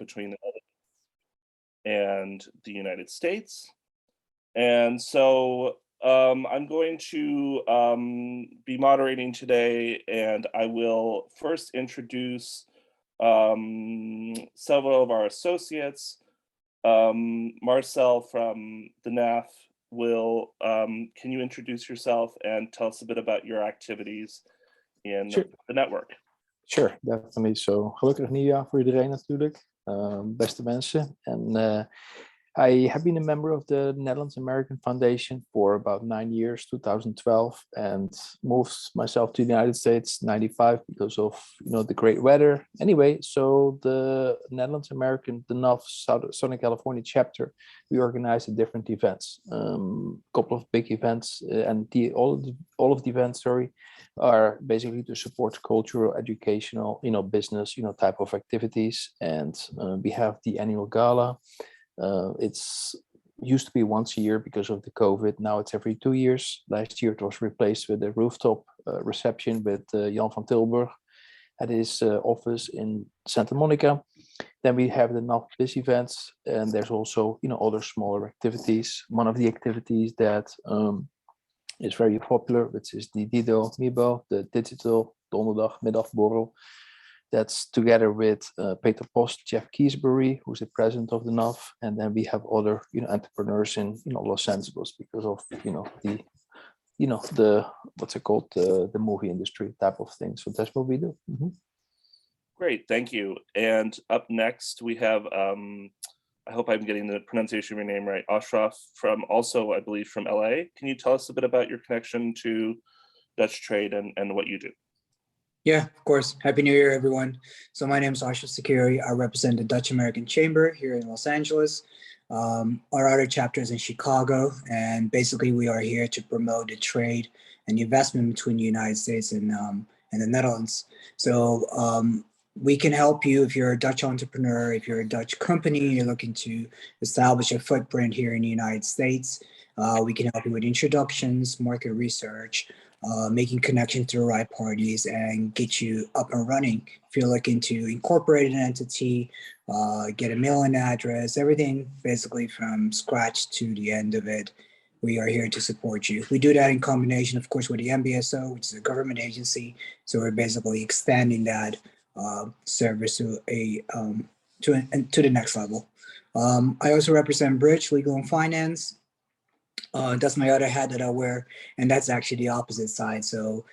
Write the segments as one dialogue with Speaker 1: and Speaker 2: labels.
Speaker 1: between the and the United States. And so I'm going to be moderating today, and I will first introduce several of our associates. Marcel from the NAF will, can you introduce yourself and tell us a bit about your activities in the network?
Speaker 2: Sure, definitely. So, gelukkig nieuwjaar voor iedereen natuurlijk, beste mensen. En I have been a member of the Netherlands American Foundation for about 9 years, 2012, and moved myself to the United States 95 because of the great weather. Anyway, so the Netherlands American, the NAF Southern California chapter, we organized different events, couple of big events, and all of the events, are basically to support cultural, educational, business, type of activities. And we have the annual gala. It's used to be once a year because of the COVID. Now it's every 2 years. Last year it was replaced with a rooftop reception with Jan van Tilburg at his office in Santa Monica. Then we have the NABC events, and there's also other smaller activities. One of the activities that is very popular, which is the Dido Mibo, the digital donderdag middagborrel. That's together with Peter Post, Jeff Keesbury, who's the president of the NAF, and then we have other entrepreneurs in Los Angeles because of the what's it called, the movie industry type of thing. So that's what we do. Mm-hmm.
Speaker 1: Great, thank you. And up next we have I hope I'm getting the pronunciation of your name right, Ashraf, from also I believe from LA. Can you tell us a bit about your connection to Dutch trade and what you do?
Speaker 3: Yeah, of course. Happy New Year, everyone. So my name is Ashraf Sakiri. I represent the Dutch American Chamber here in Los Angeles. Our other chapter is in Chicago, and basically we are here to promote the trade and the investment between the United States and the Netherlands. So we can help you if you're a Dutch entrepreneur, if you're a Dutch company, you're looking to establish a footprint here in the United States. We can help you with introductions, market research, making connections to the right parties, and get you up and running. If you're looking to incorporate an entity, get a mailing address, everything basically from scratch to the end of it, we are here to support you. We do that in combination, of course, with the NBSO, which is a government agency. So we're basically extending that service to the next level. I also represent Bridge Legal and Finance. That's my other hat that I wear, and that's actually the opposite side. So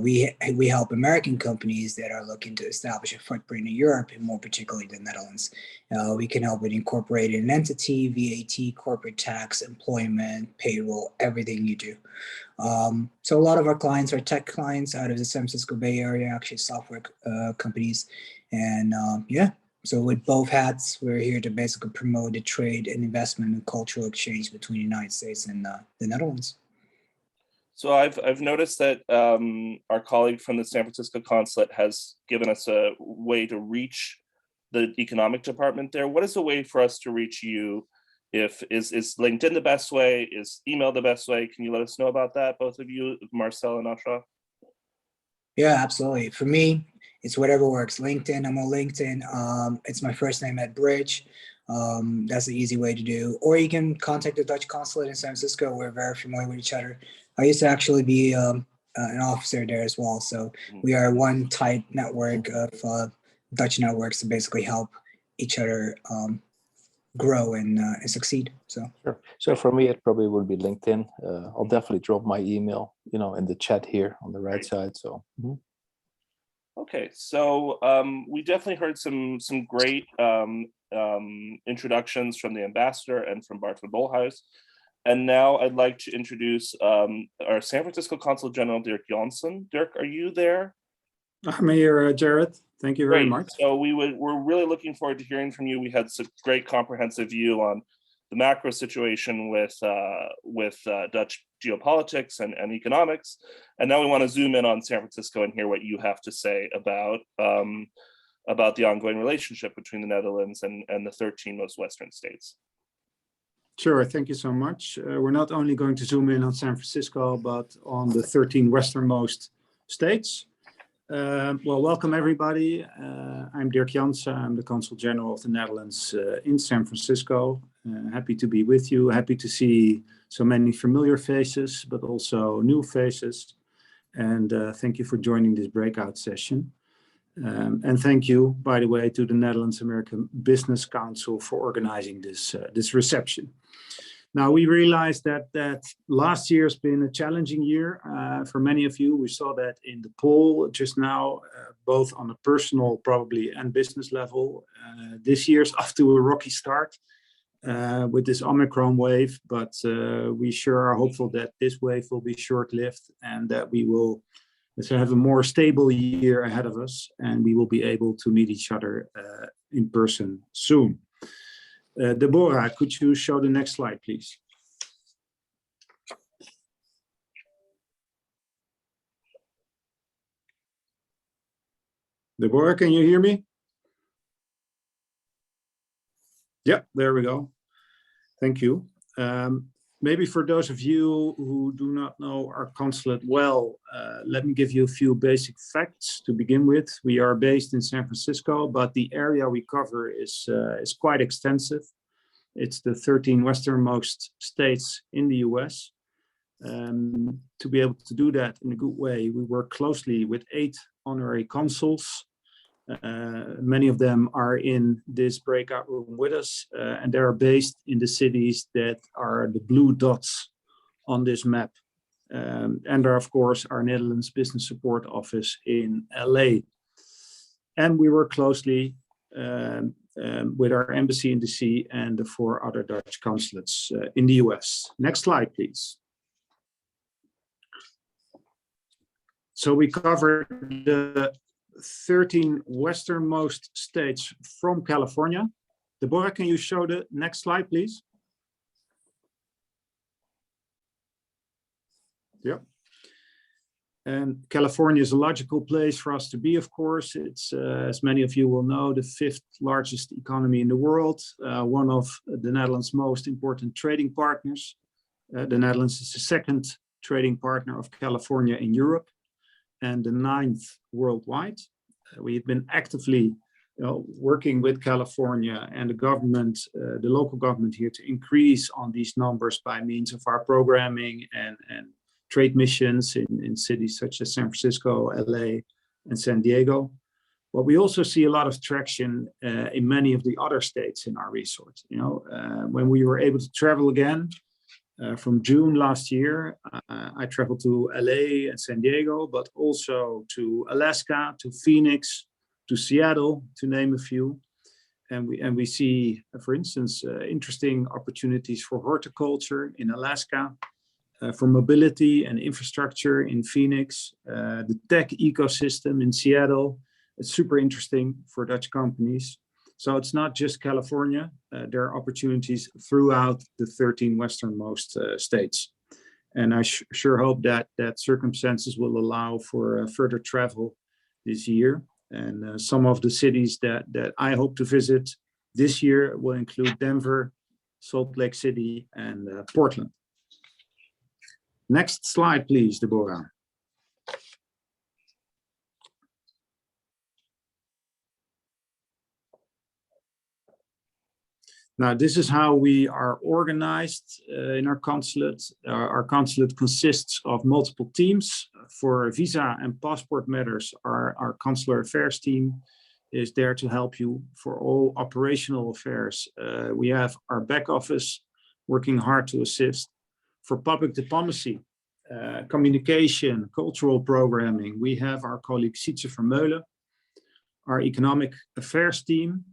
Speaker 3: we help American companies that are looking to establish a footprint in Europe, and more particularly the Netherlands. We can help with incorporating an entity, VAT, corporate tax, employment, payroll, everything you do. So a lot of our clients are tech clients out of the San Francisco Bay Area, actually software companies, and yeah. So with both hats, we're here to basically promote the trade and investment and cultural exchange between the United States and the Netherlands.
Speaker 1: So I've noticed that our colleague from the San Francisco consulate has given us a way to reach the economic department there. What is the way for us to reach you? Is LinkedIn the best way? Is email the best way? Can you let us know about that, both of you, Marcel and Ashraf?
Speaker 3: Yeah, absolutely. For me, it's whatever works. LinkedIn, I'm on LinkedIn. It's my first name at Bridge. That's the easy way to do. Or you can contact the Dutch consulate in San Francisco. We're very familiar with each other. I used to actually be an officer there as well. So we are one tight network of Dutch networks to basically help each other grow and succeed. So
Speaker 2: sure. So for me, it probably would be LinkedIn. I'll definitely drop my email, in the chat here on the right side. So. Mm-hmm.
Speaker 1: Okay, so we definitely heard some great introductions from the ambassador and from Bart van Bolhuis. And now I'd like to introduce our San Francisco Consul General, Dirk Janssen. Dirk, are you there?
Speaker 4: I'm here, Jared. Thank you very much.
Speaker 1: So we're really looking forward to hearing from you. We had some great comprehensive view on the macro situation with Dutch geopolitics and economics. And now we want to zoom in on San Francisco and hear what you have to say about the ongoing relationship between the Netherlands and the 13 most Western states.
Speaker 4: Sure, thank you so much. We're not only going to zoom in on San Francisco, but on the 13 westernmost states. Well, welcome everybody. I'm Dirk Jansen. I'm the Consul General of the Netherlands in San Francisco. Happy to be with you. Happy to see so many familiar faces, but also new faces. And thank you for joining this breakout session. And thank you, by the way, to the Netherlands American Business Council for organizing this reception. Now, we realized that last year has been a challenging year for many of you. We saw that in the poll just now, both on a personal, probably, and business level. This year's off to a rocky start with this Omicron wave, but we sure are hopeful that this wave will be short-lived and that we will have a more stable year ahead of us, and we will be able to meet each other in person soon. Deborah, could you show the next slide, please? Deborah, can you hear me? Yeah, there we go. Thank you. Maybe for those of you who do not know our consulate well, let me give you a few basic facts to begin with. We are based in San Francisco, but the area we cover is quite extensive. It's the 13 westernmost states in the US. To be able to do that in a good way, we work closely with 8 honorary consuls. Many of them are in this breakout room with us, and they are based in the cities that are the blue dots on this map. And there, of course, our Netherlands Business Support Office in LA. And we work closely with our embassy in DC and the 4 other Dutch consulates in the US. Next slide, please. So we cover the 13 westernmost states from California. Deborah, can you show the next slide, please? Yeah. And California is a logical place for us to be, of course. It's, as many of you will know, the 5th largest economy in the world, one of the Netherlands' most important trading partners. The Netherlands is the 2nd trading partner of California in Europe, and the 9th worldwide. We've been actively working with California and the government, the local government here, to increase on these numbers by means of our programming and trade missions in cities such as San Francisco, LA, and San Diego. But we also see a lot of traction in many of the other states in our resort. When we were able to travel again, from June last year, I traveled to LA and San Diego, but also to Alaska, to Phoenix, to Seattle, to name a few. And we see, for instance, interesting opportunities for horticulture in Alaska, for mobility and infrastructure in Phoenix, the tech ecosystem in Seattle. It's super interesting for Dutch companies. So it's not just California, there are opportunities throughout the 13 westernmost states. And I sure hope that circumstances will allow for further travel this year. And some of the cities that I hope to visit this year will include Denver, Salt Lake City, and Portland. Next slide, please, Deborah. Now, this is how we are organized in our consulate. Our consulate consists of multiple teams. For visa and passport matters, our consular affairs team is there to help you. For all operational affairs, we have our back office working hard to assist. For public diplomacy, communication, cultural programming, we have our colleague Sietse Vermeulen. Our economic affairs team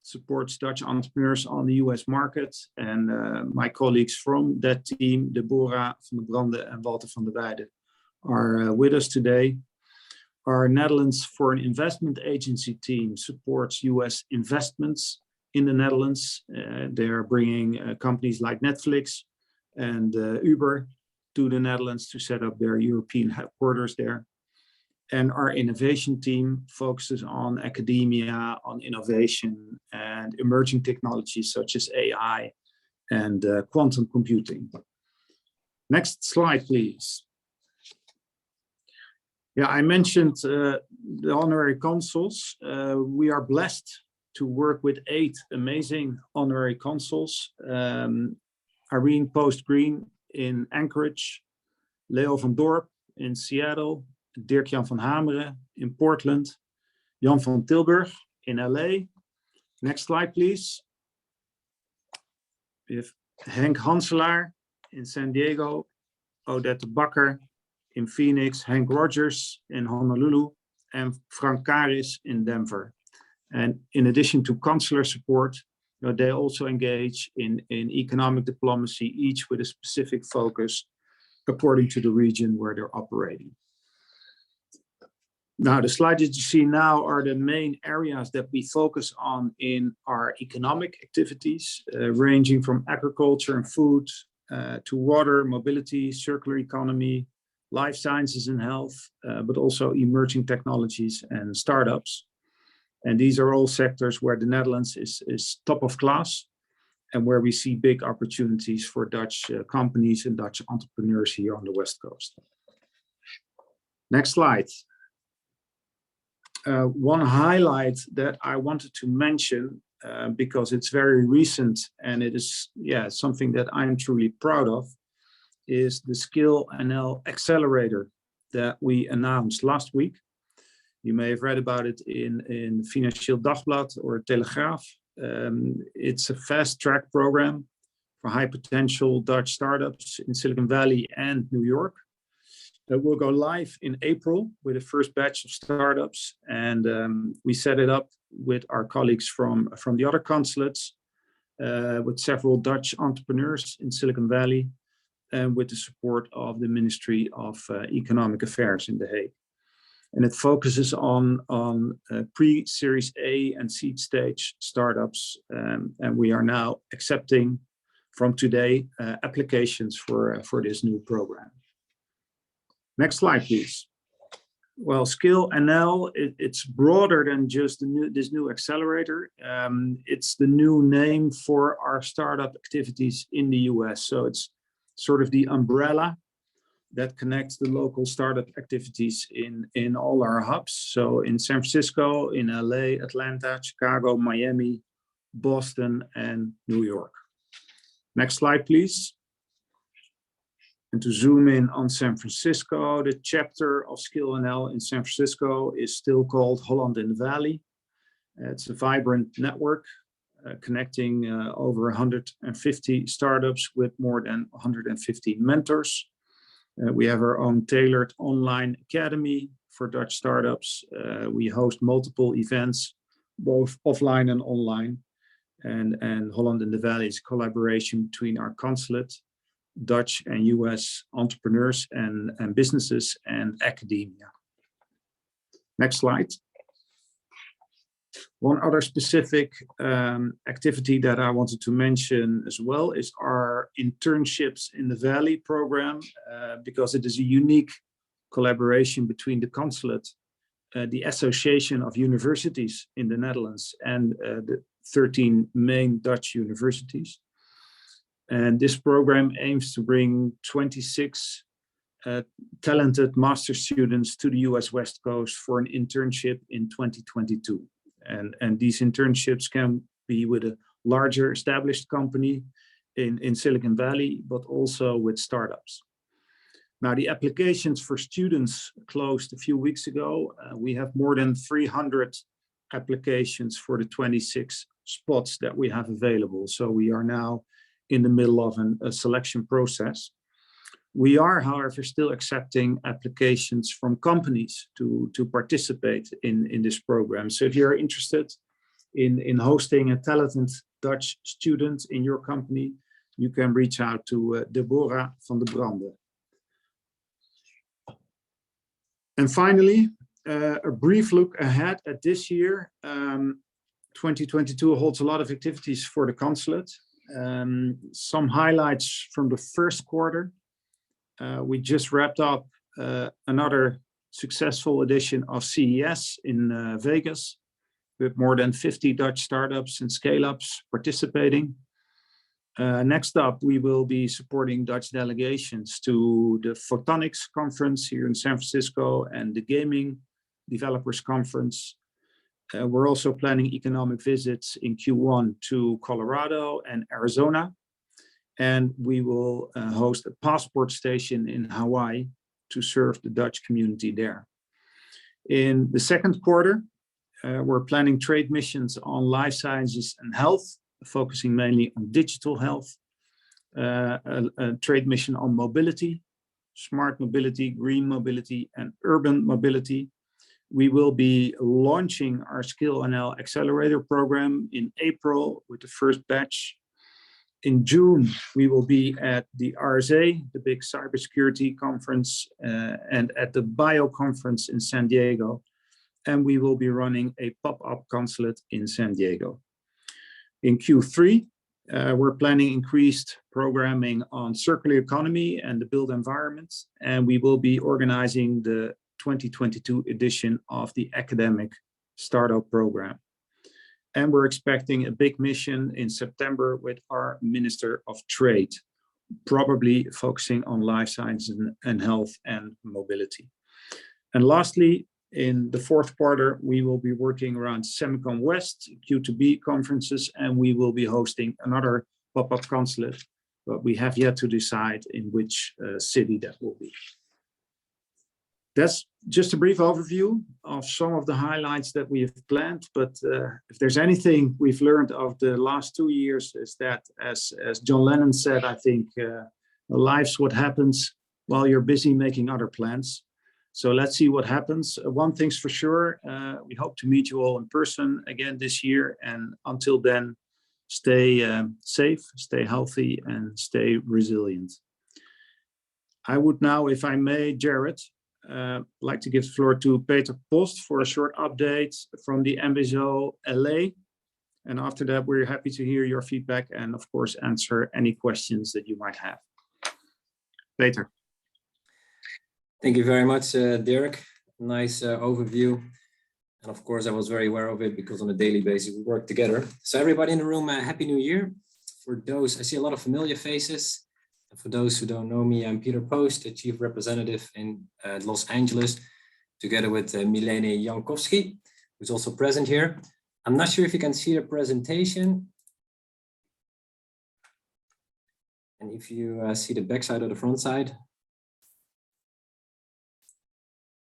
Speaker 4: supports Dutch entrepreneurs on the US market, and my colleagues from that team, Deborah van der Brande and Walter van der Weijden, are with us today. Our Netherlands Foreign Investment Agency team supports US investments in the Netherlands. They are bringing companies like Netflix and Uber to the Netherlands to set up their European headquarters there. And our innovation team focuses on academia, on innovation and emerging technologies such as AI and quantum computing. Next slide, please. Yeah, I mentioned the Honorary Consoles. We are blessed to work with 8 amazing Honorary Consoles. Irene Post-Green in Anchorage, Leo van Dorp in Seattle, Dirk-Jan van Hameren in Portland, Jan van Tilburg in LA. Next slide, please. We have Henk Hanselaar in San Diego, Odette Bakker in Phoenix, Hank Rogers in Honolulu, and Frank Karis in Denver. And in addition to consular support, they also engage in economic diplomacy, each with a specific focus according to the region where they're operating. Now, the slides that you see now are the main areas that we focus on in our economic activities, ranging from agriculture and food to water, mobility, circular economy, life sciences and health, but also emerging technologies and startups. And these are all sectors where the Netherlands is top of class and where we see big opportunities for Dutch companies and Dutch entrepreneurs here on the West Coast. Next slide. One highlight that I wanted to mention, because it's very recent and it is something that I'm truly proud of, is the Skill NL Accelerator that we announced last week. You may have read about it in Financieel Dagblad or Telegraaf. It's a fast track program for high potential Dutch startups in Silicon Valley and New York. It will go live in April with the first batch of startups. And we set it up with our colleagues from the other consulates, with several Dutch entrepreneurs in Silicon Valley, and with the support of the Ministry of Economic Affairs in The Hague. And it focuses on pre-Series A and seed stage startups. And we are now accepting from today applications for this new program. Next slide, please. Well, Skill NL, it's broader than just this new accelerator. It's the new name for our startup activities in the US. So it's sort of the umbrella that connects the local startup activities in all our hubs. So in San Francisco, in LA, Atlanta, Chicago, Miami, Boston, and New York. Next slide, please. And to zoom in on San Francisco, the chapter of Skill NL in San Francisco is still called Holland in the Valley. It's a vibrant network connecting over 150 startups with more than 150 mentors. We have our own tailored online academy for Dutch startups. We host multiple events, both offline and online. And Holland in the Valley is a collaboration between our consulate, Dutch and US entrepreneurs and businesses and academia. Next slide. One other specific activity that I wanted to mention as well is our Internships in the Valley program, because it is a unique collaboration between the consulate, the Association of Universities in the Netherlands, and the 13 main Dutch universities. And this program aims to bring 26 talented master students to the US West Coast for an internship in 2022. And these internships can be with a larger established company in Silicon Valley, but also with startups. Now, the applications for students closed a few weeks ago. We have more than 300 applications for the 26 spots that we have available. So we are now in the middle of a selection process. We are, however, still accepting applications from companies to participate in this program. So if you're interested in hosting a talented Dutch student in your company, you can reach out to Deborah van der Brande. And finally, a brief look ahead at this year. 2022 holds a lot of activities for the consulate. Some highlights from the first quarter. We just wrapped up another successful edition of CES in Vegas, with more than 50 Dutch startups and scale-ups participating. Next up, we will be supporting Dutch delegations to the Photonics Conference here in San Francisco and the Gaming Developers Conference. We're also planning economic visits in Q1 to Colorado and Arizona. And we will host a passport station in Hawaii to serve the Dutch community there. In the second quarter, we're planning trade missions on life sciences and health, focusing mainly on digital health, a trade mission on mobility, smart mobility, green mobility, and urban mobility. We will be launching our Skill&L Accelerator program in April with the first batch. In June, we will be at the RSA, the big cybersecurity conference, and at the Bio conference in San Diego. And we will be running a pop-up consulate in San Diego. In Q3, we're planning increased programming on circular economy and the built environment, and we will be organizing the 2022 edition of the academic startup program. And we're expecting a big mission in September with our Minister of Trade, probably focusing on life sciences and health and mobility. And lastly, in the fourth quarter, we will be working around Semicon West, Q2B conferences, and we will be hosting another pop-up consulate, but we have yet to decide in which city that will be. That's just a brief overview of some of the highlights that we have planned, but if there's anything we've learned of the last 2 years is that, as John Lennon said, I think life's what happens while you're busy making other plans. So let's see what happens. One thing's for sure, we hope to meet you all in person again this year. And until then, stay safe, stay healthy, and stay resilient. I would now, if I may, Jared, like to give the floor to Peter Post for a short update from the MBSO LA. And after that, we're happy to hear your feedback and, of course, answer any questions that you might have. Peter.
Speaker 5: Thank you very much, Dirk. Nice overview. And of course, I was very aware of it because on a daily basis, we work together. So everybody in the room, Happy New Year. For those, I see a lot of familiar faces. And for those who don't know me, I'm Peter Post, the Chief Representative in Los Angeles, together with Milene Jankowski, who's also present here. I'm not sure if you can see the presentation. And if you see the backside or the front side.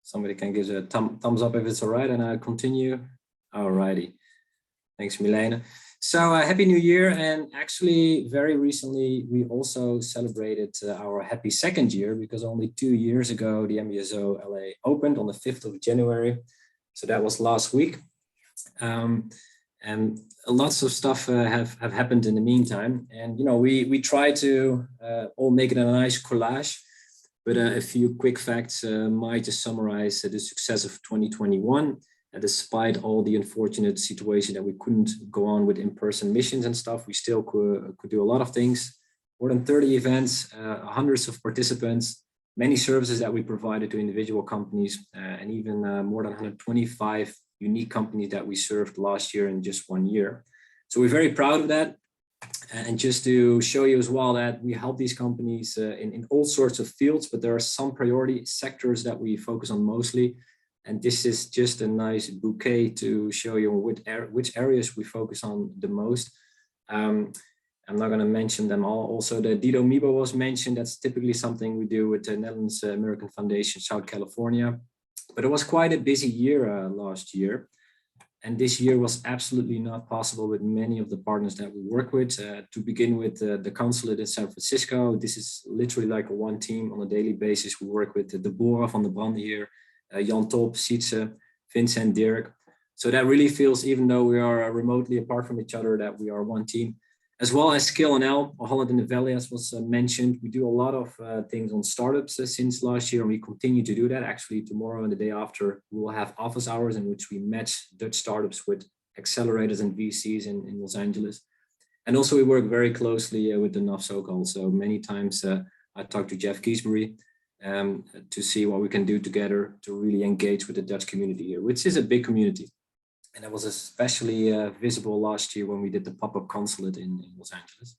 Speaker 5: Somebody can give a thumbs up if it's all right, and I'll continue. All righty. Thanks, Milena. So Happy New Year. And actually, very recently, we also celebrated our happy second year, because only 2 years ago, the MBSO LA opened on the 5th of January. So that was last week. And lots of stuff have happened in the meantime. And, you know, we try to all make it a nice collage. But a few quick facts might just summarize the success of 2021. Despite all the unfortunate situation that we couldn't go on with in-person missions and stuff, we still could do a lot of things. More than 30 events, hundreds of participants, many services that we provided to individual companies, and even more than 125 unique companies that we served last year in just 1 year. So we're very proud of that. And just to show you as well that we help these companies in all sorts of fields, but there are some priority sectors that we focus on mostly. And this is just a nice bouquet to show you which areas we focus on the most. I'm not going to mention them all. Also, the Dido Mibo was mentioned. That's typically something we do with the Netherlands American Foundation, South California. But it was quite a busy year last year. And this year was absolutely not possible with many of the partners that we work with. To begin with, the consulate in San Francisco. This is literally like one team on a daily basis. We work with Deborah van der Brande here, Jan Top, Sietse, Vincent, Dirk. So that really feels, even though we are remotely apart from each other, that we are one team. As well as Skill&L, Holland in the Valley, as was mentioned. We do a lot of things on startups since last year, and we continue to do that. Actually, tomorrow and the day after, we will have office hours in which we match Dutch startups with accelerators and VCs in Los Angeles. And also we work very closely with the NABC. So many times I talk to Jeff Giesbury to see what we can do together to really engage with the Dutch community here, which is a big community. And that was especially visible last year when we did the pop-up consulate in Los Angeles.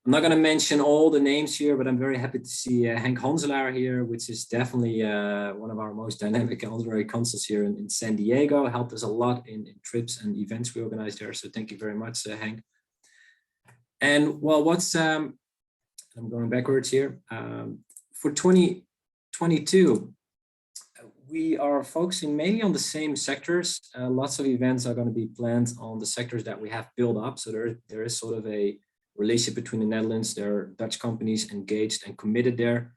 Speaker 5: I'm not going to mention all the names here, but I'm very happy to see Henk Hanselaar here, which is definitely one of our most dynamic honorary consuls here in San Diego. Helped us a lot in trips and events we organized there. So thank you very much, Henk. And well, I'm going backwards here. For 2022, we are focusing mainly on the same sectors. Lots of events are going to be planned on the sectors that we have built up. So there is sort of a relationship between the Netherlands. There are Dutch companies engaged and committed there.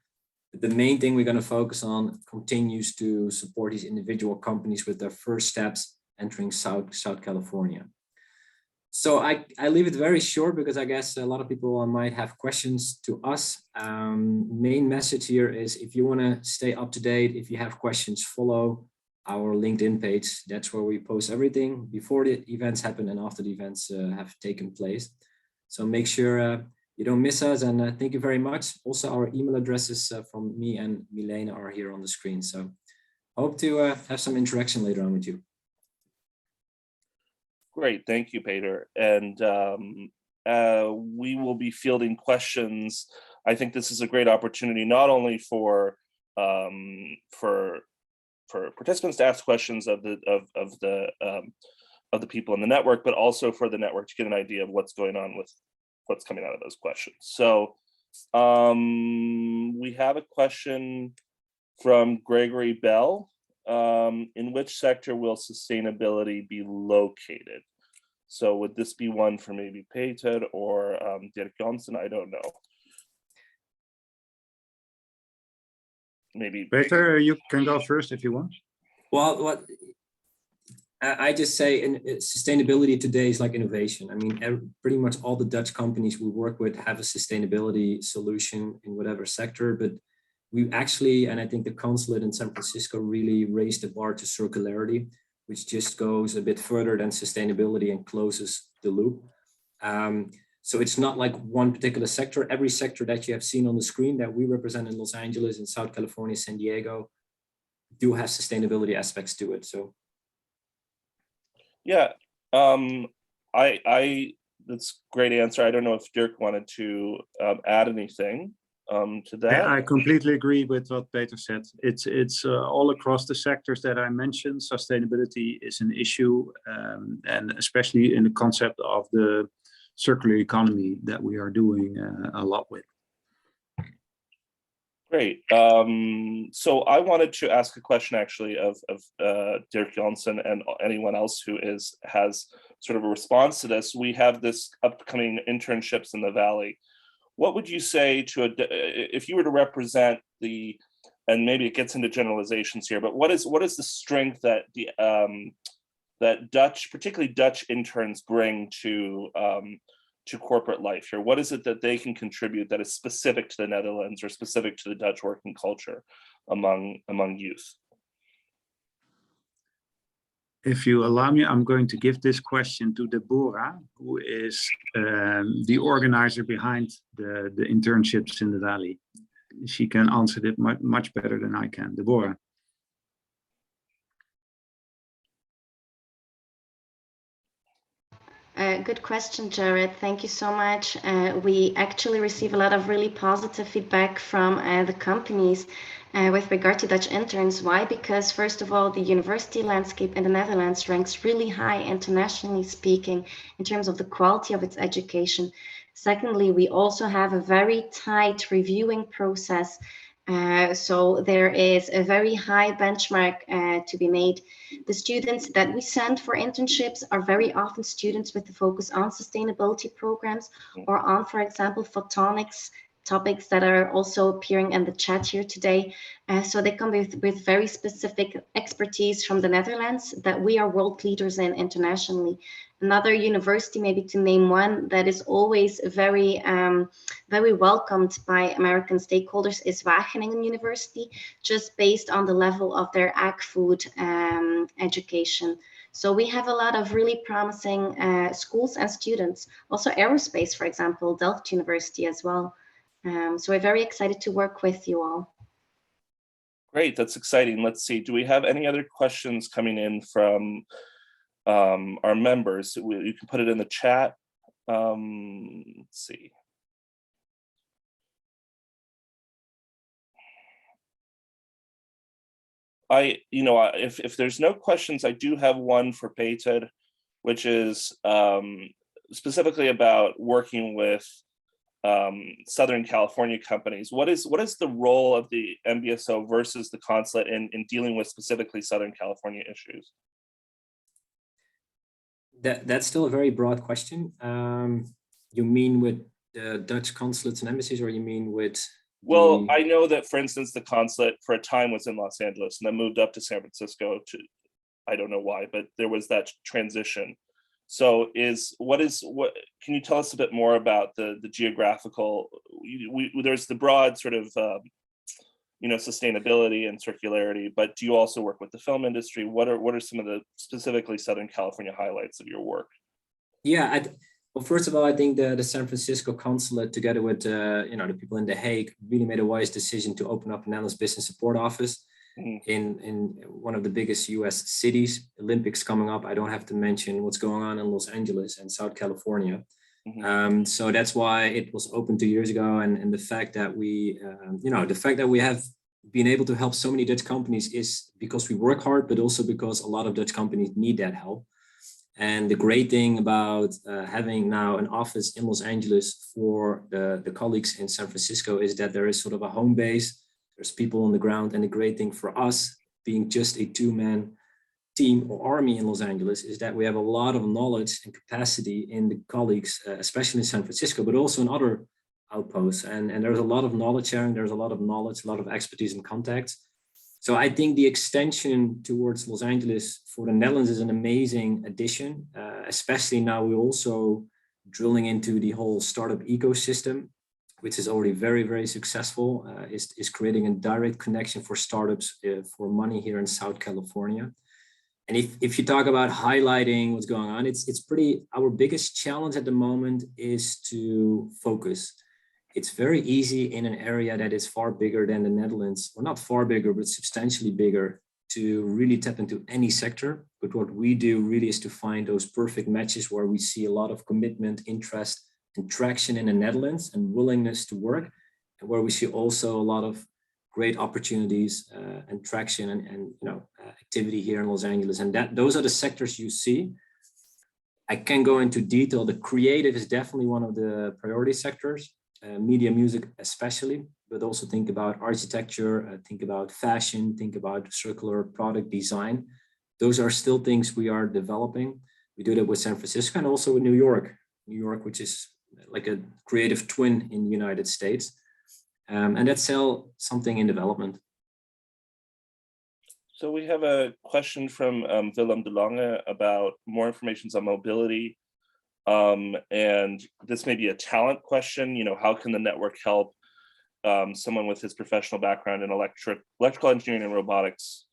Speaker 5: But the main thing we're going to focus on continues to support these individual companies with their first steps entering South California. So I leave it very short because I guess a lot of people might have questions to us. Main message here is if you want to stay up to date, if you have questions, follow our LinkedIn page. That's where we post everything before the events happen and after the events have taken place. So make sure you don't miss us, and thank you very much. Also, our email addresses from me and Milena are here on the screen. So hope to have some interaction later on with you.
Speaker 1: Great, thank you, Peter. And we will be fielding questions. I think this is a great opportunity, not only for participants to ask questions of the people in the network, but also for the network to get an idea of what's going on with what's coming out of those questions. So we have a question from Gregory Bell. In which sector will sustainability be located? So would this be one for maybe Peter or Dirk Johnson? I don't know. Maybe
Speaker 4: Peter, you can go first if you want.
Speaker 5: Well, what I just say, sustainability today is like innovation. I mean, pretty much all the Dutch companies we work with have a sustainability solution in whatever sector, but we actually, and I think the consulate in San Francisco really raised the bar to circularity, which just goes a bit further than sustainability and closes the loop. So it's not like one particular sector. Every sector that you have seen on the screen that we represent in Los Angeles, in South California, San Diego, do have sustainability aspects to it. So
Speaker 1: yeah, that's a great answer. I don't know if Dirk wanted to add anything to that.
Speaker 4: Yeah, I completely agree with what Peter said. It's all across the sectors that I mentioned. Sustainability is an issue, and especially in the concept of the circular economy that we are doing a lot with.
Speaker 1: Great. So I wanted to ask a question actually of Dirk Johnson and anyone else who has sort of a response to this. We have this upcoming internships in the Valley. What would you say to if you were to represent and maybe it gets into generalizations here, but what is the strength that that particularly Dutch interns bring to corporate life here? What is it that they can contribute that is specific to the Netherlands or specific to the Dutch working culture among youth?
Speaker 4: If you allow me, I'm going to give this question to Deborah, who is the organizer behind the internships in the Valley. She can answer it much better than I can. Deborah.
Speaker 6: Good question, Jared. Thank you so much. We actually receive a lot of really positive feedback from the companies with regard to Dutch interns. Why? Because first of all, the university landscape in the Netherlands ranks really high internationally speaking in terms of the quality of its education. Secondly, we also have a very tight reviewing process. So there is a very high benchmark to be made. The students that we send for internships are very often students with the focus on sustainability programs or on, for example, photonics topics that are also appearing in the chat here today. So they come with very specific expertise from the Netherlands that we are world leaders in internationally. Another university, maybe to name one, that is always very welcomed by American stakeholders is Wageningen University, just based on the level of their ag-food education. So we have a lot of really promising schools and students. Also aerospace, for example, Delft University as well. So we're very excited to work with you all.
Speaker 1: Great, that's exciting. Let's see, do we have any other questions coming in from our members? You can put it in the chat. Let's see. if there's no questions, I do have one for Peter, which is specifically about working with Southern California companies. What is the role of the NBSO versus the consulate in dealing with specifically Southern California issues?
Speaker 5: That's still a very broad question. You mean with the Dutch consulates and embassies, or you mean with?
Speaker 1: Well, I know that, for instance, the consulate for a time was in Los Angeles and then moved up to San Francisco to, I don't know why, but there was that transition. So can you tell us a bit more about the geographical, there's the broad sort of, sustainability and circularity, but do you also work with the film industry? What are some of the specifically Southern California highlights of your work?
Speaker 5: Yeah, well, first of all, I think the San Francisco consulate, together with the people in The Hague, really made a wise decision to open up a Netherlands Business Support Office in one of the biggest US cities. Olympics coming up. I don't have to mention what's going on in Los Angeles and South California. So that's why it was opened 2 years ago. And the fact that we have been able to help so many Dutch companies is because we work hard, but also because a lot of Dutch companies need that help. And the great thing about having now an office in Los Angeles for the colleagues in San Francisco is that there is sort of a home base. There's people on the ground. And the great thing for us, being just a two-man team or army in Los Angeles, is that we have a lot of knowledge and capacity in the colleagues, especially in San Francisco, but also in other outposts. And there's a lot of knowledge sharing. There's a lot of knowledge, a lot of expertise and contacts. So I think the extension towards Los Angeles for the Netherlands is an amazing addition, especially now we're also drilling into the whole startup ecosystem, which is already very, very successful, is creating a direct connection for startups for money here in South California. And if you talk about highlighting what's going on, it's pretty, our biggest challenge at the moment is to focus. It's very easy in an area that is far bigger than the Netherlands, or not far bigger, but substantially bigger, to really tap into any sector. But what we do really is to find those perfect matches where we see a lot of commitment, interest, and traction in the Netherlands and willingness to work, and where we see also a lot of great opportunities and traction and activity here in Los Angeles. And those are the sectors you see. I can go into detail. The creative is definitely one of the priority sectors. Media, music especially, but also think about architecture, think about fashion, think about circular product design. Those are still things we are developing. We do that with San Francisco and also with New York, which is like a creative twin in the United States. And that's still something in development.
Speaker 1: So we have a question from Willem de Lange about more information on mobility. And this may be a talent question, how can the network help someone with his professional background in electrical engineering and robotics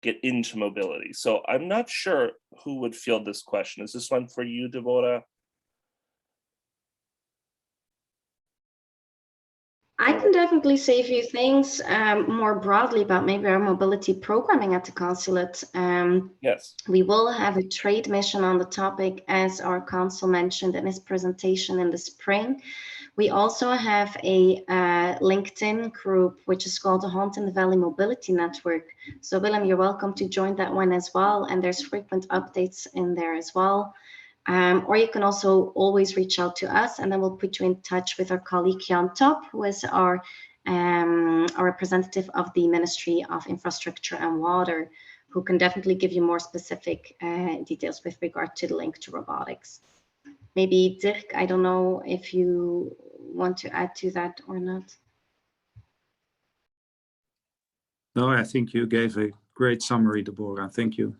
Speaker 1: get into mobility? So I'm not sure who would field this question. Is this one for you, Deborah?
Speaker 6: I can definitely say a few things more broadly about maybe our mobility programming at the consulate.
Speaker 1: Yes.
Speaker 6: We will have a trade mission on the topic, as our consul mentioned in his presentation in the spring. We also have a LinkedIn group, which is called the Haunton Valley Mobility Network. So Willem, you're welcome to join that one as well. And there's frequent updates in there as well. Or you can also always reach out to us, and then we'll put you in touch with our colleague Jan Top, who is our representative of the Ministry of Infrastructure and Water, who can definitely give you more specific details with regard to the link to robotics. Maybe Dirk, I don't know if you want to add to that or not.
Speaker 4: No, I think you gave a great summary, Deborah. Thank you.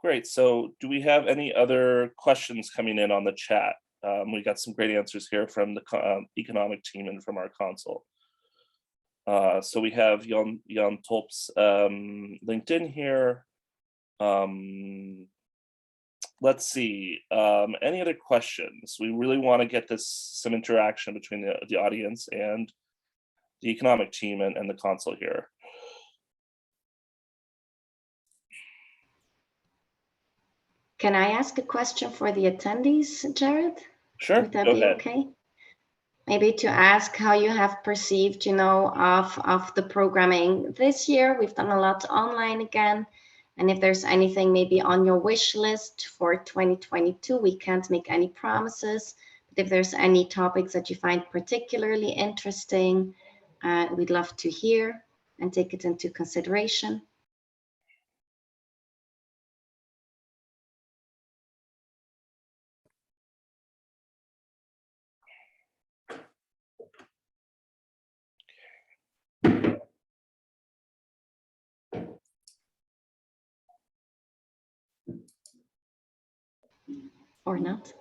Speaker 1: Great. So do we have any other questions coming in on the chat? We got some great answers here from the economic team and from our consul. So we have Jan Top's LinkedIn here. Let's see, any other questions? We really want to get some interaction between the audience and the economic team and the consul here.
Speaker 6: Can I ask a question for the attendees, Jared?
Speaker 1: Sure,
Speaker 6: Would that
Speaker 1: go
Speaker 6: be
Speaker 1: ahead.
Speaker 6: okay? maybe to ask how you have perceived, of the programming this year. We've done a lot online again. And if there's anything maybe on your wish list for 2022, we can't make any promises. But if there's any topics that you find particularly interesting, we'd love to hear and take it into consideration. Or not.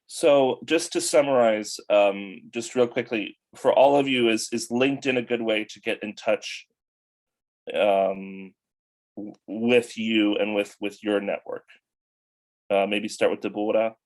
Speaker 1: So just to summarize, just real quickly, for all of you, is LinkedIn a good way to get in touch with you and with your network? Maybe start with Deborah.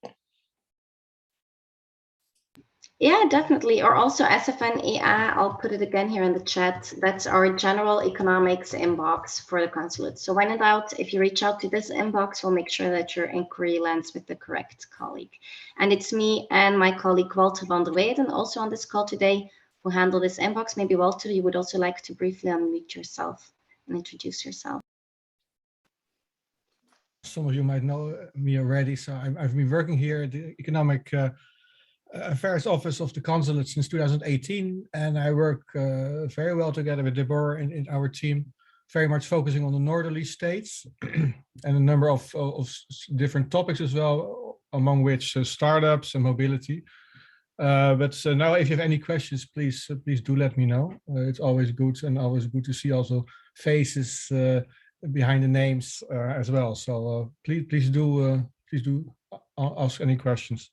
Speaker 6: Yeah, definitely. Or also SFNEA, I'll put it again here in the chat. That's our general economics inbox for the consulate. So when in doubt, if you reach out to this inbox, we'll make sure that your inquiry lands with the correct colleague. And it's me and my colleague Walter van der Weyden also on this call today who handle this inbox. Maybe Walter, you would also like to briefly unmute yourself and introduce yourself.
Speaker 7: Some of you might know me already. So I've been working here at the Economic Affairs Office of the Consulate since 2018. And I work very well together with Deborah in our team, very much focusing on the northerly states and a number of different topics as well, among which startups and mobility. But now if you have any questions, please do let me know. It's always good and always good to see also faces behind the names as well. So please do ask any questions.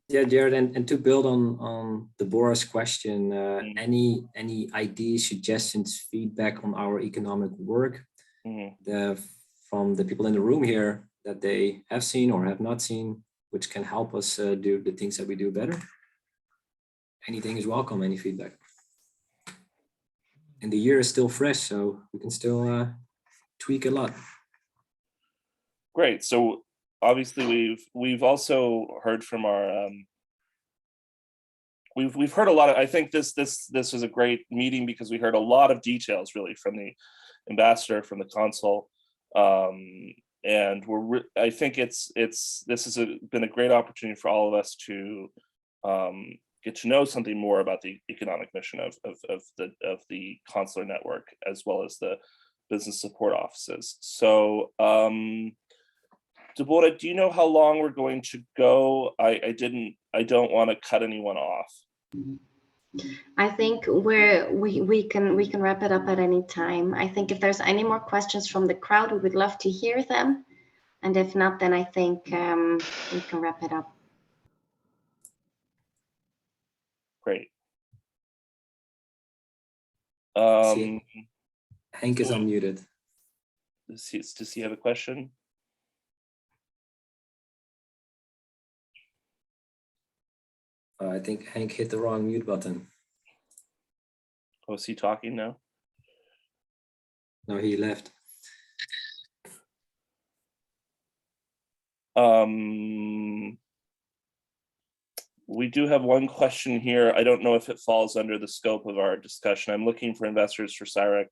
Speaker 5: Yeah, Jared, and to build on Deborah's question, any ideas, suggestions, feedback on our economic work from the people in the room here that they have seen or have not seen, which can help us do the things that we do better? Anything is welcome, any feedback. And the year is still fresh, so we can still tweak a lot.
Speaker 1: Great. So obviously we've also heard from our we've heard a lot of, I think this was a great meeting because we heard a lot of details really from the ambassador, from the consul, and I think this has been a great opportunity for all of us to get to know something more about the economic mission of the consular network, as well as the business support offices. So Deborah, do you know how long we're going to go? I don't want to cut anyone off.
Speaker 6: I think we can wrap it up at any time. I think if there's any more questions from the crowd, we would love to hear them. And if not, then I think we can wrap it up.
Speaker 1: Great.
Speaker 5: Hank is unmuted.
Speaker 1: Does he have a question?
Speaker 5: I think Hank hit the wrong mute button.
Speaker 1: Oh, is he talking now?
Speaker 5: No, he left.
Speaker 1: We do have one question here. I don't know if it falls under the scope of our discussion. I'm looking for investors for CIREC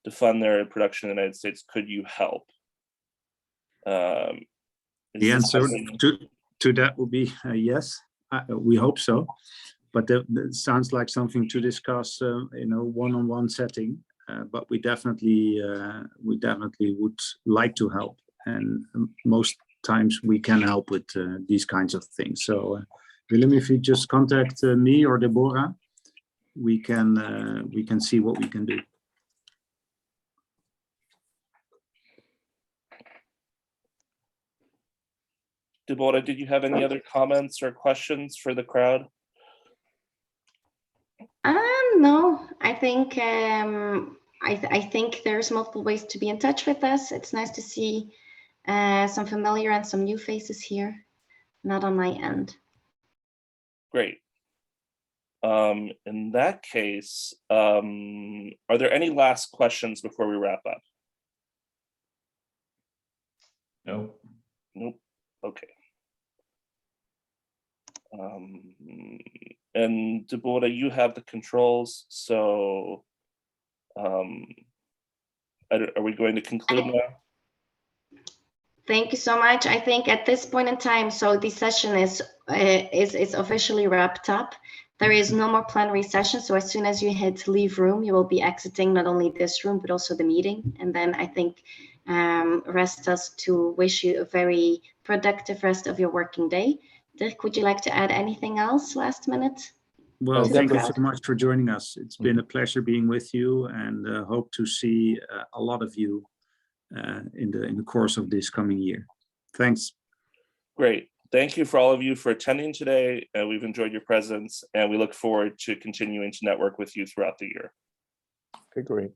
Speaker 1: to fund their production in the United States. Could you help?
Speaker 4: The answer to that would be yes. We hope so, but that sounds like something to discuss in a one-on-one setting. But we definitely would like to help, and most times we can help with these kinds of things. So, Willem, if you just contact me or Deborah, we can see what we can do.
Speaker 1: Deborah, did you have any other comments or questions for the crowd?
Speaker 6: No, I think I think there's multiple ways to be in touch with us. It's nice to see some familiar and some new faces here. Not on my end.
Speaker 1: Great. In that case, are there any last questions before we wrap up?
Speaker 8: No.
Speaker 1: Nope. Okay. And Deborah, you have the controls, so are we going to conclude now?
Speaker 6: Thank you so much. I think at this point in time, so the session is officially wrapped up. There is no more plenary session. So as soon as you hit leave room, you will be exiting not only this room, but also the meeting. And then I think rest us to wish you a very productive rest of your working day. Dirk, would you like to add anything else last minute?
Speaker 4: Well,
Speaker 2: to the
Speaker 4: thank you
Speaker 6: crowd?
Speaker 4: so much for joining us. It's been a pleasure being with you, and hope to see a lot of you in the course of this coming year. Thanks.
Speaker 1: Great. Thank you for all of you for attending today. We've enjoyed your presence, and we look forward to continuing to network with you throughout the year.
Speaker 2: Okay, great.